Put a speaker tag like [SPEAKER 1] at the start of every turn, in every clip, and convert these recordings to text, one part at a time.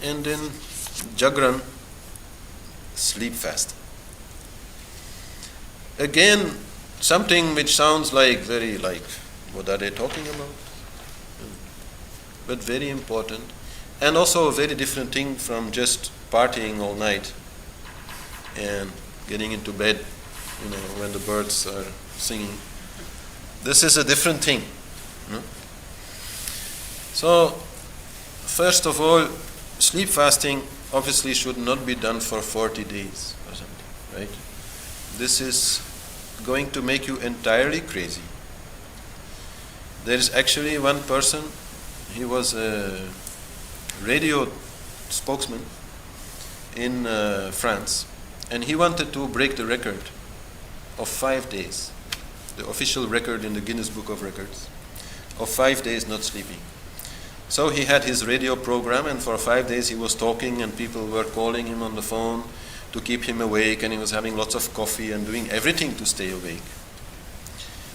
[SPEAKER 1] and then Jagran, sleep fasting. Again, something which sounds like what are they talking about? But very important, and also a very different thing from just partying all night and getting into bed, when the birds are singing. This is a different thing. So, first of all, sleep fasting obviously should not be done for 40 days or something, right? This is going to make you entirely crazy. There is actually one person, he was a radio spokesman in France, and he wanted to break the record of 5 days, the official record in the Guinness Book of Records, of 5 days not sleeping. So he had his radio program, and for 5 days he was talking, and people were calling him on the phone to keep him awake, and he was having lots of coffee and doing everything to stay awake.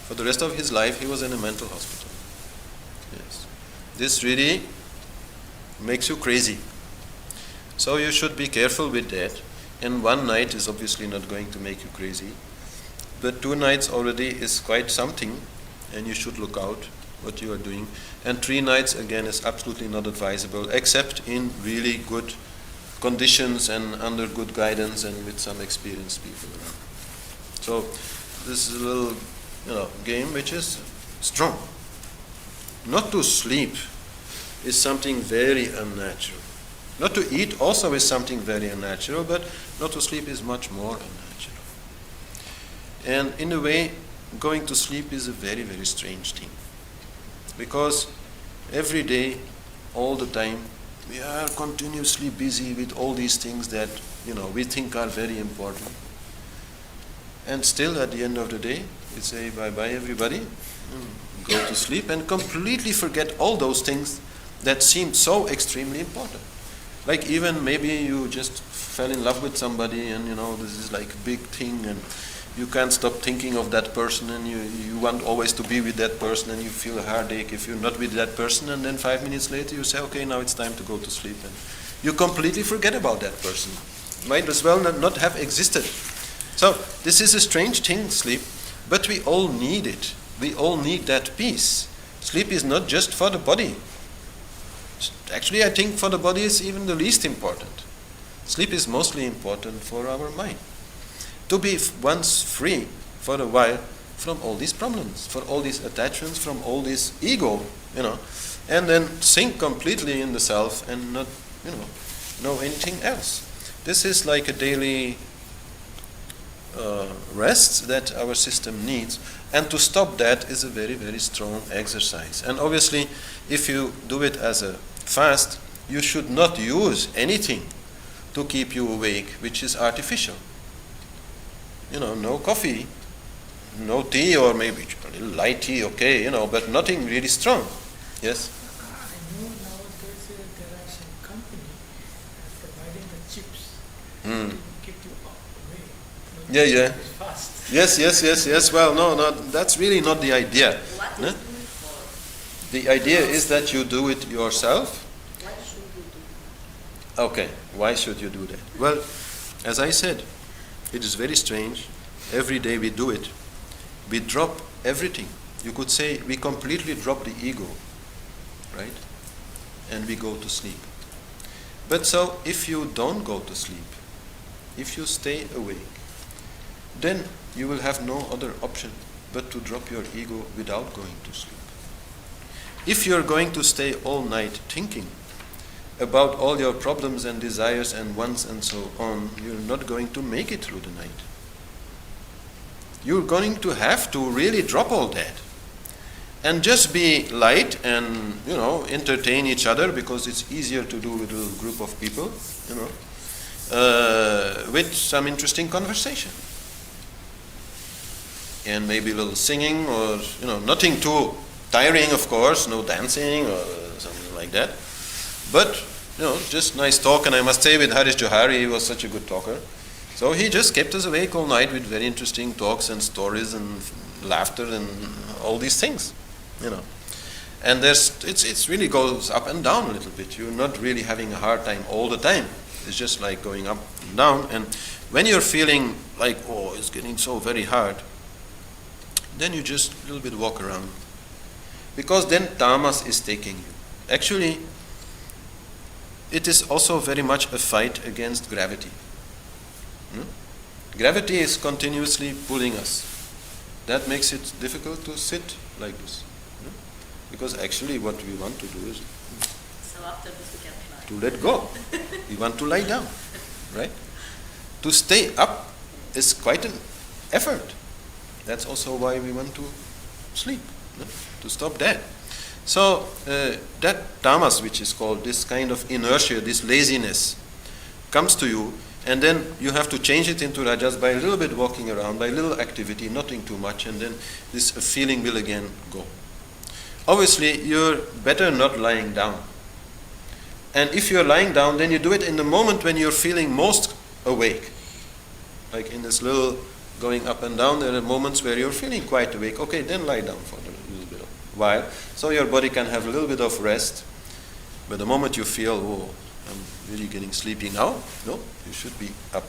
[SPEAKER 1] For the rest of his life, he was in a mental hospital. Yes. This really makes you crazy. So you should be careful with that. And 1 night is obviously not going to make you crazy. But 2 nights already is quite something, and you should look out what you are doing. And 3 nights, again, is absolutely not advisable, except in really good conditions and under good guidance and with some experienced people around. So this is a little, game which is strong. Not to sleep is something very unnatural. Not to eat also is something very unnatural, but not to sleep is much more unnatural. And in a way, going to sleep is a very, very strange thing. Because every day, all the time, we are continuously busy with all these things that, we think are very important. And still, at the end of the day, we say bye-bye everybody, go to sleep, and completely forget all those things that seemed so extremely important. Like even maybe you just fell in love with somebody, and this is like a big thing, and you can't stop thinking of that person, and you want always to be with that person, and you feel a heartache if you're not with that person, and then 5 minutes later you say, okay, now it's time to go to sleep, and you completely forget about that person. Might as well not have existed. So this is a strange thing, sleep, but we all need it. We all need that peace. Sleep is not just for the body. Actually, I think for the body is even the least important. Sleep is mostly important for our mind. To be once free for a while from all these problems, for all these attachments, from all this ego, and then sink completely in the self and not, know anything else. This is like a daily rest that our system needs, and to stop that is a very, very strong exercise. And obviously, if you do it as a fast, you should not use anything to keep you awake which is artificial. No coffee, no tea, or maybe a little light tea, okay, but nothing really strong. Yes?
[SPEAKER 2] I know nowadays there are some company providing the chips to keep you awake.
[SPEAKER 1] Yeah.
[SPEAKER 2] Fast.
[SPEAKER 1] Yes. Well, no, that's really not the idea.
[SPEAKER 3] What is it for?
[SPEAKER 1] The idea is that you do it yourself.
[SPEAKER 3] Why should you do it?
[SPEAKER 1] Okay, why should you do that? Well, as I said, it is very strange. Every day we do it. We drop everything. You could say we completely drop the ego, right? And we go to sleep. But so if you don't go to sleep, if you stay awake, then you will have no other option but to drop your ego without going to sleep. If you're going to stay all night thinking about all your problems and desires and wants and so on, you're not going to make it through the night. You're going to have to really drop all that and just be light and, entertain each other, because it's easier to do with a little group of people, with some interesting conversation. And maybe a little singing, or, nothing too tiring, of course, no dancing or something like that. But, just nice talk. And I must say, with Harish Johari, he was such a good talker. So he just kept us awake all night with very interesting talks and stories and laughter and all these things, And it's really goes up and down a little bit. You're not really having a hard time all the time. It's just like going up and down. And when you're feeling like, oh, it's getting so very hard, then you just a little bit walk around. Because then tamas is taking you. Actually, it is also very much a fight against gravity. Gravity is continuously pulling us. That makes it difficult to sit like this. Because actually what we want to do is
[SPEAKER 3] So after this we can fly.
[SPEAKER 1] to let go. We want to lie down, right? To stay up is quite an effort. That's also why we want to sleep, to stop that. So that tamas, which is called this kind of inertia, this laziness, comes to you, and then you have to change it into rajas by a little bit walking around, by a little activity, nothing too much, and then this feeling will again go. Obviously, you're better not lying down. And if you're lying down, then you do it in the moment when you're feeling most awake. Like in this little going up and down, there are moments where you're feeling quite awake. Okay, then lie down for a little bit of while, so your body can have a little bit of rest. But the moment you feel, oh, I'm really getting sleepy now, no, you should be up.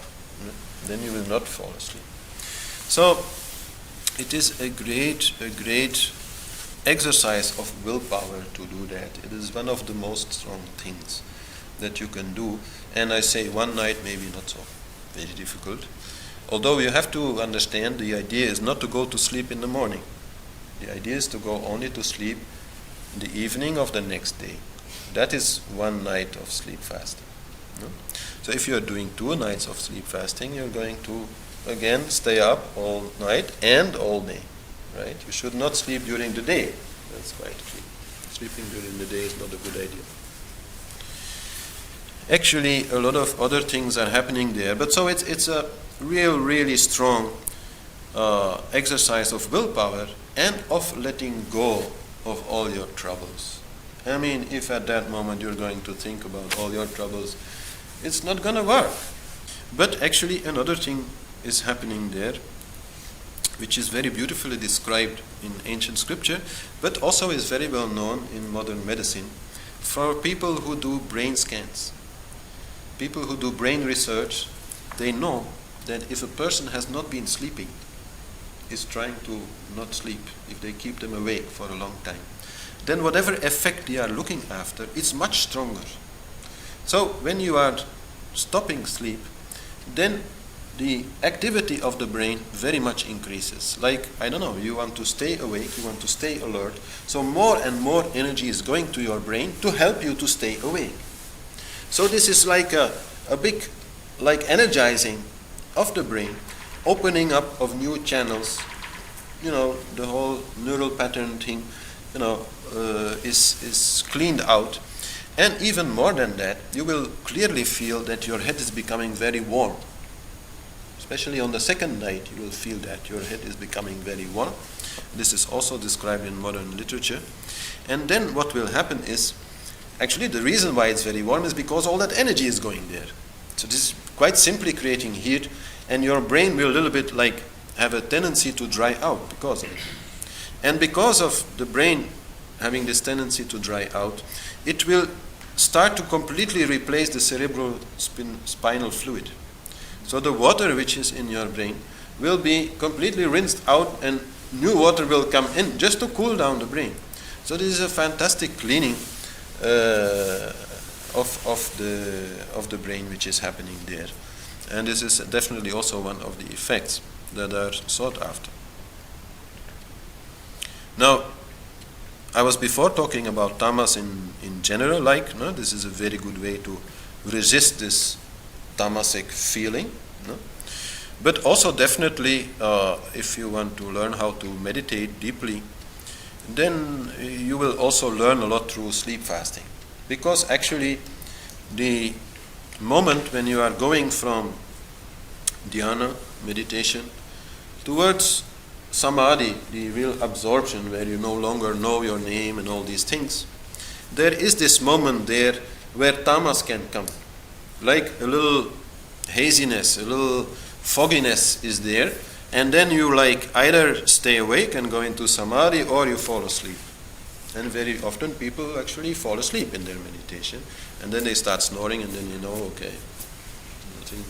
[SPEAKER 1] Then you will not fall asleep. So it is a great exercise of willpower to do that. It is one of the most strong things that you can do. And I say one night, maybe not so very difficult. Although you have to understand, the idea is not to go to sleep in the morning. The idea is to go only to sleep in the evening of the next day. That is one night of sleep fasting. So if you're doing 2 nights of sleep fasting, you're going to again stay up all night and all day. Right? You should not sleep during the day. That's quite clear. Sleeping during the day is not a good idea. Actually, a lot of other things are happening there. But so it's a really strong exercise of willpower and of letting go of all your troubles. I mean, if at that moment you're going to think about all your troubles, it's not going to work. But actually, another thing is happening there, which is very beautifully described in ancient scripture, but also is very well known in modern medicine for people who do brain scans. People who do brain research, they know that if a person has not been sleeping, is trying to not sleep, if they keep them awake for a long time, then whatever effect they are looking after, it's much stronger. So when you are stopping sleep, then the activity of the brain very much increases. Like, I don't know, you want to stay awake, you want to stay alert, so more and more energy is going to your brain to help you to stay awake. So this is like a big, like energizing of the brain, opening up of new channels. The whole neural pattern thing, is cleaned out. And even more than that, you will clearly feel that your head is becoming very warm. Especially on the second night, you will feel that your head is becoming very warm. This is also described in modern literature. And then what will happen is, actually the reason why it's very warm is because all that energy is going there. So this is quite simply creating heat, and your brain will a little bit like have a tendency to dry out because of it. And because of the brain having this tendency to dry out, it will start to completely replace the cerebral spinal fluid. So the water which is in your brain will be completely rinsed out, and new water will come in just to cool down the brain. So this is a fantastic cleaning of the brain which is happening there. And this is definitely also one of the effects that are sought after. Now, I was before talking about tamas in general, this is a very good way to resist this tamasic feeling. But also definitely, if you want to learn how to meditate deeply, then you will also learn a lot through sleep fasting. Because actually, the moment when you are going from dhyana, meditation, towards samadhi, the real absorption where you no longer know your name and all these things, there is this moment there where tamas can come. Like a little haziness, a little fogginess is there, and then you like either stay awake and go into samadhi or you fall asleep. And very often people actually fall asleep in their meditation, and then they start snoring, and then okay, nothing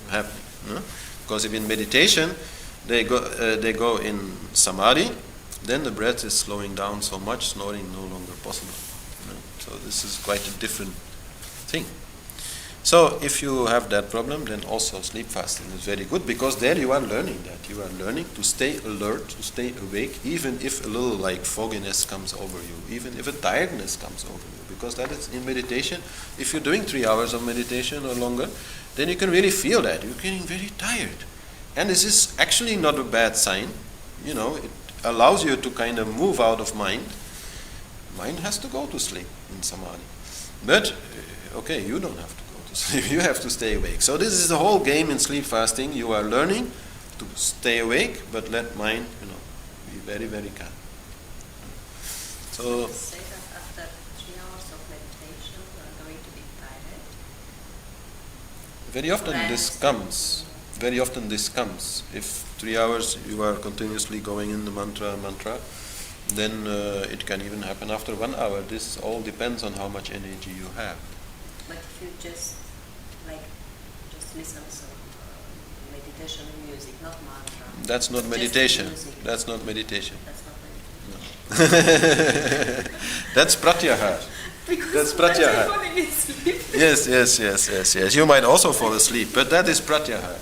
[SPEAKER 1] happening. No? Because if in meditation they go in samadhi, then the breath is slowing down so much, snoring no longer possible. So this is quite a different thing. So if you have that problem, then also sleep fasting is very good, because there you are learning that. You are learning to stay alert, to stay awake, even if a little like fogginess comes over you, even if a tiredness comes over you, because that is in meditation. If you're doing 3 hours of meditation or longer, then you can really feel that. You're getting very tired. And this is actually not a bad sign. It allows you to kind of move out of mind. Mind has to go to sleep in samadhi. But, okay, you don't have to go to sleep. You have to stay awake. So this is the whole game in sleep fasting. You are learning to stay awake, but let mind, be very, very calm. So,
[SPEAKER 3] Say that after 3 hours of meditation, you are going to be tired.
[SPEAKER 1] very often this comes. If 3 hours you are continuously going in the mantra, then it can even happen after 1 hour. This all depends on how much energy you have.
[SPEAKER 3] But if you just listen to meditation music, not mantra.
[SPEAKER 1] That's not
[SPEAKER 3] just
[SPEAKER 1] meditation.
[SPEAKER 3] music.
[SPEAKER 1] That's not meditation.
[SPEAKER 3] That's not meditation.
[SPEAKER 1] No. That's pratyahara.
[SPEAKER 3] Because
[SPEAKER 1] That's pratyahara.
[SPEAKER 3] I'm falling asleep.
[SPEAKER 1] Yes. You might also fall asleep, but that is pratyahara.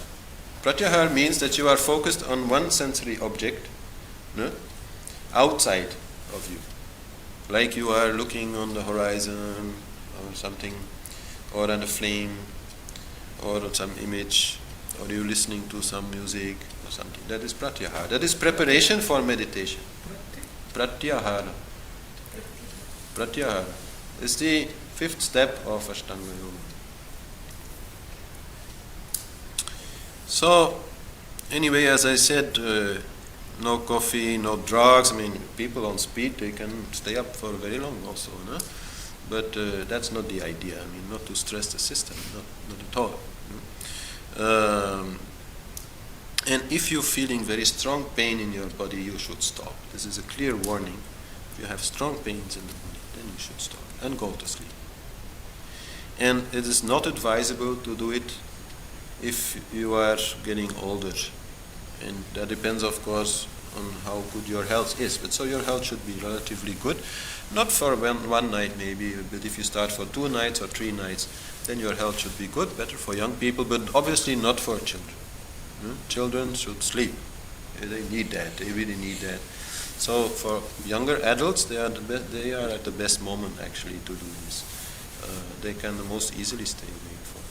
[SPEAKER 1] Pratyahara means that you are focused on one sensory object, no? Outside of you. Like you are looking on the horizon or something, or on a flame, or on some image, or you're listening to some music or something. That is pratyahara. That is preparation for meditation. Pratyahara. Pratyahara is the 5th step of Ashtanga Yoga. So, anyway, as I said, no coffee, no drugs. People on speed, they can stay up for very long also, no? But that's not the idea. Not to stress the system, not at all. No? And if you're feeling very strong pain in your body, you should stop. This is a clear warning. If you have strong pains in the body, then you should stop and go to sleep. And it is not advisable to do it if you are getting older. And that depends, of course, on how good your health is. But so your health should be relatively good. Not for one night maybe, but if you start for 2 nights or 3 nights, then your health should be good, better for young people, but obviously not for children. Children should sleep. They need that. They really need that. So for younger adults, they are at the best moment actually to do this. They can the most easily stay awake for.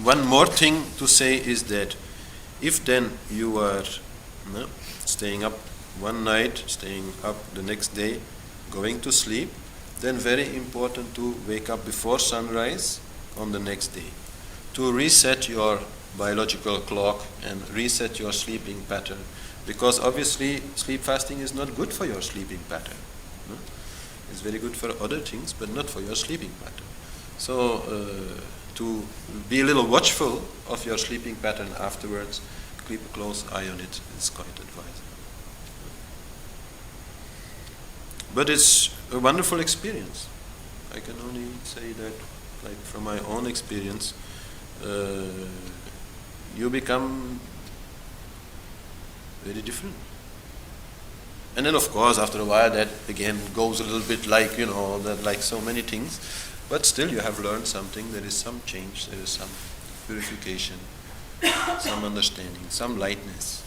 [SPEAKER 1] One more thing to say is that if then you are staying up one night, staying up the next day, going to sleep, then very important to wake up before sunrise on the next day, to reset your biological clock and reset your sleeping pattern, because obviously sleep fasting is not good for your sleeping pattern. No? It's very good for other things, but not for your sleeping pattern. So to be a little watchful of your sleeping pattern afterwards, keep a close eye on it, is quite advisable. But it's a wonderful experience. I can only say that, like from my own experience, you become very different. And then of course after a while that again goes a little bit like, like so many things, but still you have learned something, there is some change, there is some purification, some understanding, some lightness.